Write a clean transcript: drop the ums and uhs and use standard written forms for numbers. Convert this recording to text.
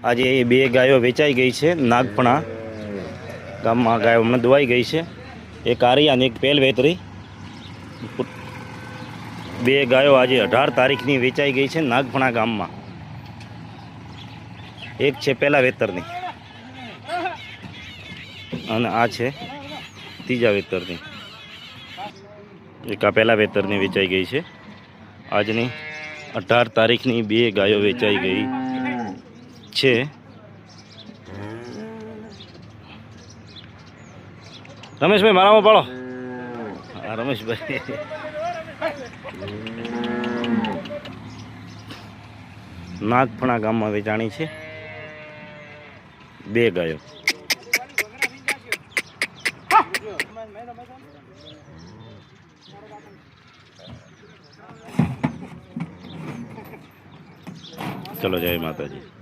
આજે એ બે ગાયો વેચાઈ ગઈ છે નાગપણા ગામમાં. ગાયો હમણાં દોવાઈ ગઈ છે. એક આરી અને એક પેલ વેતરી. બે ગાયો આજે 18 તારીખની વેચાઈ ગઈ છે નાગપણા ગામમાં. એક છે પહેલા વેતરની અને આ છે ત્રીજા વેતરની. એક આ પહેલા વેતરની વેચાઈ ગઈ છે. આજની 18 તારીખની બે ગાયો વેચાઈ ગઈ છે. રમેશભાઈ મારામાં પાડો. હા રમેશભાઈ. નાગપણા ગામમાં વેચાણી છે બે ગાયો. ચલો જય માતાજી.